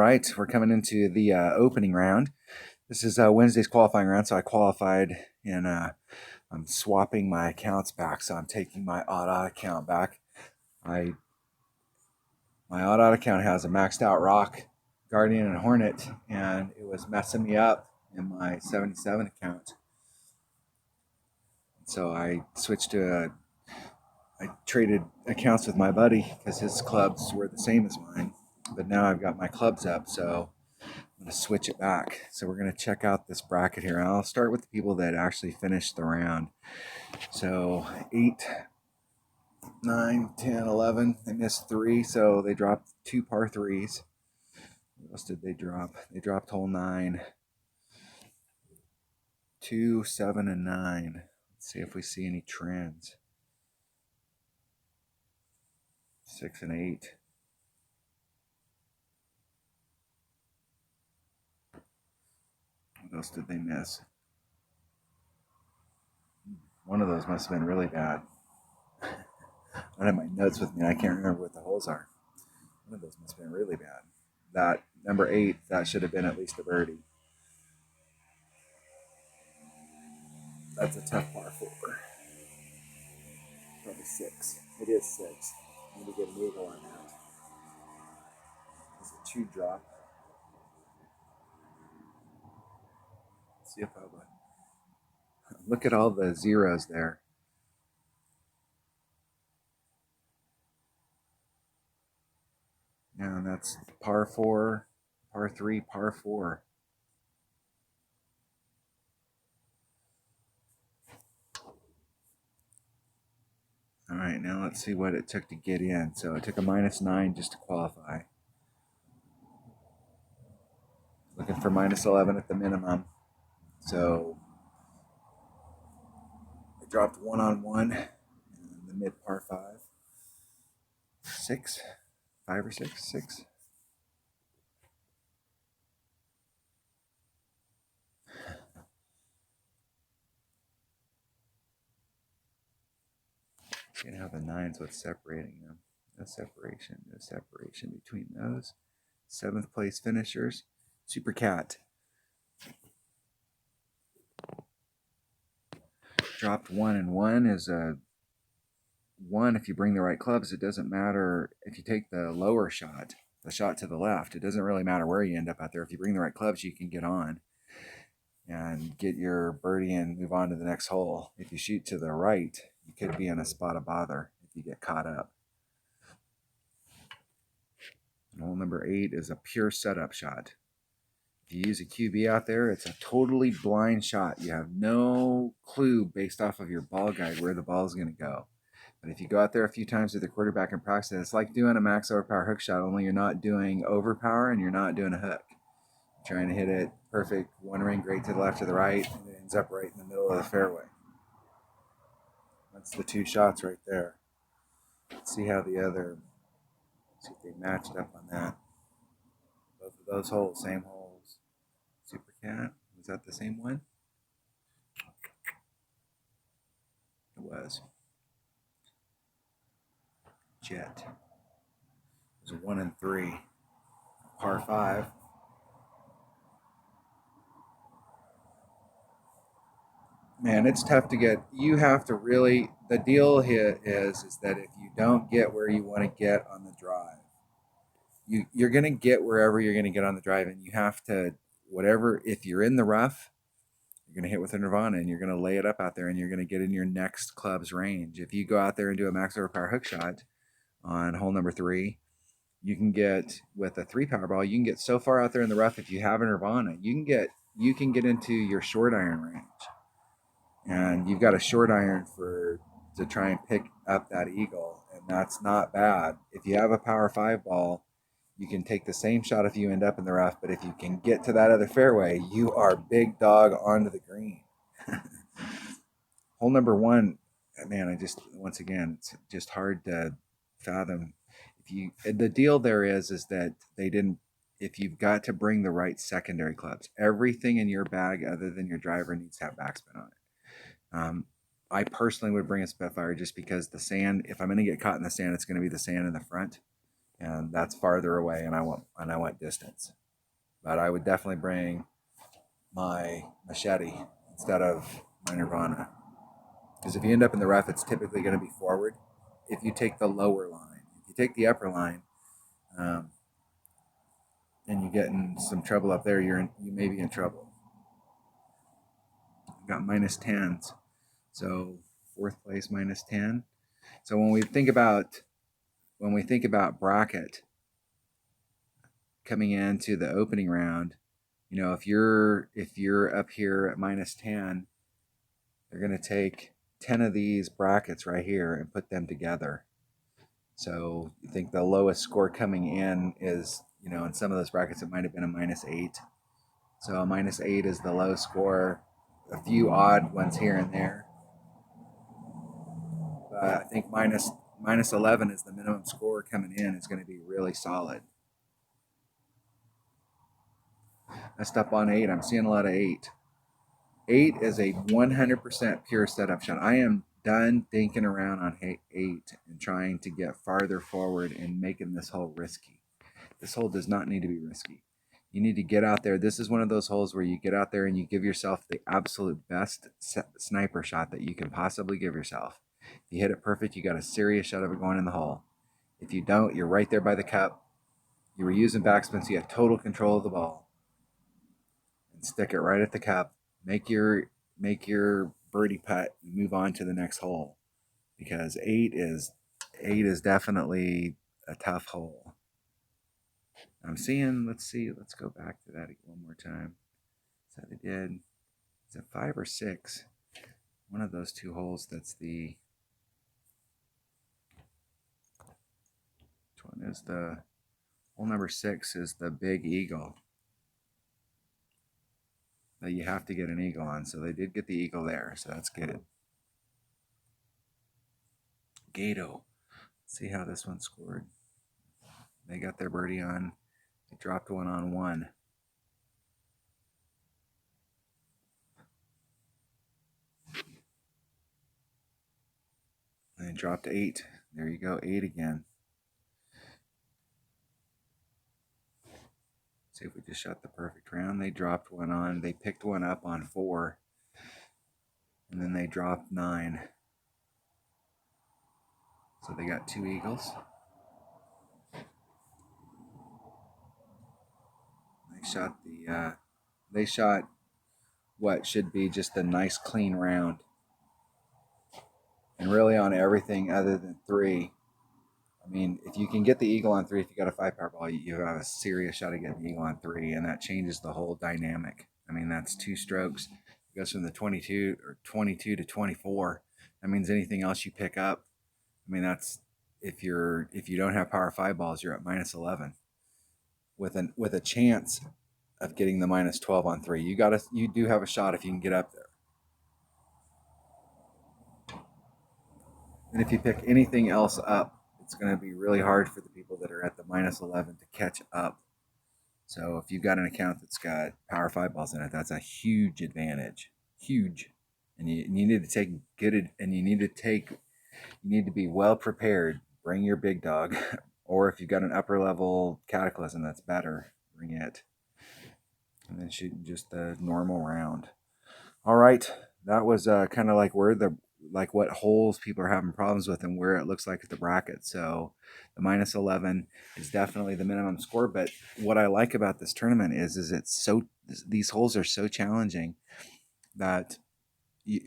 right, we're coming into the opening round. This is Wednesday's qualifying round, so I qualified and I'm swapping my accounts back. So I'm taking my odd account back. My odd account has a maxed out Rock, Guardian, and Hornet, and it was messing me up in my 77 account. So I switched to I traded accounts with my buddy because his clubs were the same as mine. But now I've got my clubs up, so I'm going to switch it back. So we're going to check out this bracket here. I'll start with the people that actually finished the round. So 8, 9, 10, 11. They missed 3, so they dropped 2 par 3s. What else did they drop? They dropped hole 9. 2, 7, and 9. Let's see if we see any trends. 6 and 8. What else did they miss? One of those must have been really bad. I don't have my notes with me. I can't remember what the holes are. One of those must have been really bad. That number 8, that should have been at least a birdie. That's a tough par 4. Probably 6. It is 6. I need to get an eagle on that. Is it 2 drop? Let's see if I would. Look at all the zeros there. Yeah, and that's par 4, par 3, par 4. All right, now let's see what it took to get in. So it took a -9 just to qualify. Looking for -11 at the minimum. So I dropped 1 on 1 in the mid par 5. 6, 5 or 6, 6. You know, the 9's what's separating them. No separation between those. 7th place finishers. Super Cat. Dropped 1 and 1 is a 1 if you bring the right clubs. It doesn't matter if you take the lower shot, the shot to the left. It doesn't really matter where you end up out there. If you bring the right clubs, you can get on and get your birdie and move on to the next hole. If you shoot to the right, you could be in a spot of bother if you get caught up. And hole number 8 is a pure setup shot. If you use a QB out there, it's a totally blind shot. You have no clue based off of your ball guide where the ball is going to go. But if you go out there a few times with the quarterback and practice, it's like doing a max overpower hook shot, only you're not doing overpower and you're not doing a hook. You're trying to hit it perfect, one ring great to the left or the right, and it ends up right in the middle of the fairway. That's the 2 shots right there. Let's see how see if they matched up on that. Both of those holes, same holes. Super Cat, was that the same one? It was. Jet. It was a 1 and 3. Par 5. Man, it's tough to get. You have to really. The deal here is that if you don't get where you want to get on the drive, you're going to get wherever you're going to get on the drive, and you have to whatever. If you're in the rough, you're going to hit with a Nirvana, and you're going to lay it up out there, and you're going to get in your next club's range. If you go out there and do a max overpower hook shot on hole number 3, you can get with a 3 power ball. You can get so far out there in the rough. If you have a Nirvana, you can get into your short iron range. And you've got a short iron to try and pick up that eagle, and that's not bad. If you have a power 5 ball, you can take the same shot if you end up in the rough, but if you can get to that other fairway, you are big dog onto the green. Hole number 1, man, once again, it's just hard to fathom. The deal there is that they didn't. If you've got to bring the right secondary clubs, everything in your bag other than your driver needs to have backspin on it. I personally would bring a Spitfire just because the sand, if I'm going to get caught in the sand, it's going to be the sand in the front. and that's farther away, and I want distance. But I would definitely bring my machete instead of my Nirvana, because if you end up in the rough, it's typically going to be forward. If you take the lower line, if you take the upper line, um, and you get in some trouble up there, you may be in trouble. I've got minus tens, so fourth place minus 10. So when we think about bracket coming into the opening round, if you're up here at minus 10, they're going to take 10 of these brackets right here and put them together. So you think the lowest score coming in is, in some of those brackets, it might have been a minus 8. So a minus 8 is the low score, a few odd ones here and there. But I think minus 11 is the minimum score coming in. Is going to be really solid. Messed up on 8. I'm seeing a lot of 8. 8 is a 100% pure setup shot. I am done thinking around on 8 and trying to get farther forward and making this hole risky. This hole does not need to be risky. You need to get out there. This is one of those holes where you get out there and you give yourself the absolute best sniper shot that you can possibly give yourself. If you hit it perfect, you got a serious shot of it going in the hole. If you don't, you're right there by the cup. You were using backspin, so you have total control of the ball. And stick it right at the cup. Make your birdie putt and move on to the next hole, because 8 is definitely a tough hole. I'm seeing, let's go back to that one more time. So they did, is it 5 or 6? One of those two holes, that's the, which one is the, hole number 6 is the Big Eagle that you have to get an eagle on. So they did get the eagle there, so that's good. Gato. Let's see how this one scored. They got their birdie on. They dropped one on 1. And they dropped 8. There you go, 8 again. See if we just shot the perfect round. They dropped one on. They picked one up on 4. And then they dropped 9. So they got 2 eagles. They shot what should be just a nice clean round. And really on everything other than 3. I mean, if you can get the eagle on 3, if you got a 5-power ball, you have a serious shot at getting the eagle on 3, and that changes the whole dynamic. I mean, that's 2 strokes. It goes from the 22 to 24. That means anything else you pick up. I mean, that's if you don't have power 5 balls, you're at minus 11 with a chance of getting the minus 12 on 3. You do have a shot if you can get up there. And if you pick anything else up, it's going to be really hard for the people that are at the minus 11 to catch up. So if you've got an account that's got power 5 balls in it, that's a huge advantage. Huge. And you need to take good, and you need to be well prepared. Bring your big dog. Or if you've got an upper level Cataclysm, that's better. Bring it. And then shoot just the normal round. All right. That was kind of like what holes people are having problems with and where it looks like at the bracket. So the minus 11 is definitely the minimum score. But what I like about this tournament is these holes are so challenging that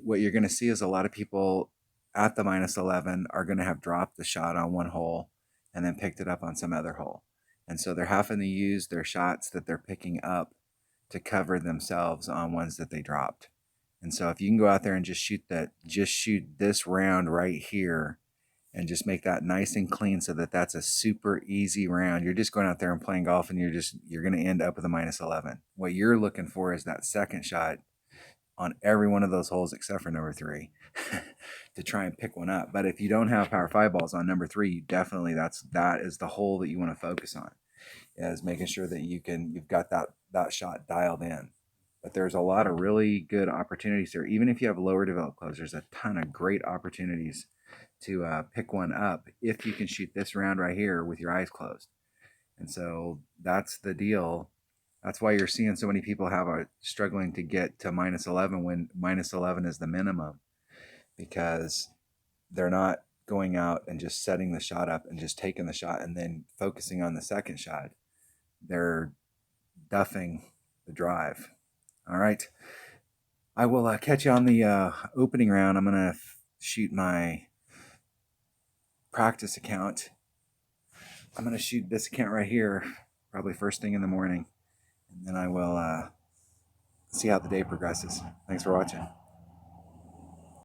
what you're going to see is a lot of people at the minus 11 are going to have dropped the shot on one hole and then picked it up on some other hole. And so they're having to use their shots that they're picking up to cover themselves on ones that they dropped. And so if you can go out there and just shoot this round right here and just make that nice and clean so that that's a super easy round. You're just going out there and playing golf, and you're going to end up with a minus 11. What you're looking for is that second shot on every one of those holes except for number 3 to try and pick one up. But if you don't have power 5 balls on number 3, you definitely that is the hole that you want to focus on, is making sure that you've got that shot dialed in. But there's a lot of really good opportunities there. Even if you have lower developed clubs, there's a ton of great opportunities to pick one up if you can shoot this round right here with your eyes closed. And so that's the deal. That's why you're seeing so many people are struggling to get to -11 when -11 is the minimum, because they're not going out and just setting the shot up and just taking the shot and then focusing on the second shot. They're duffing the drive. All right. I will catch you on the opening round. I'm going to shoot my practice account. I'm going to shoot this account right here, probably first thing in the morning. And then I will see how the day progresses. Thanks for watching.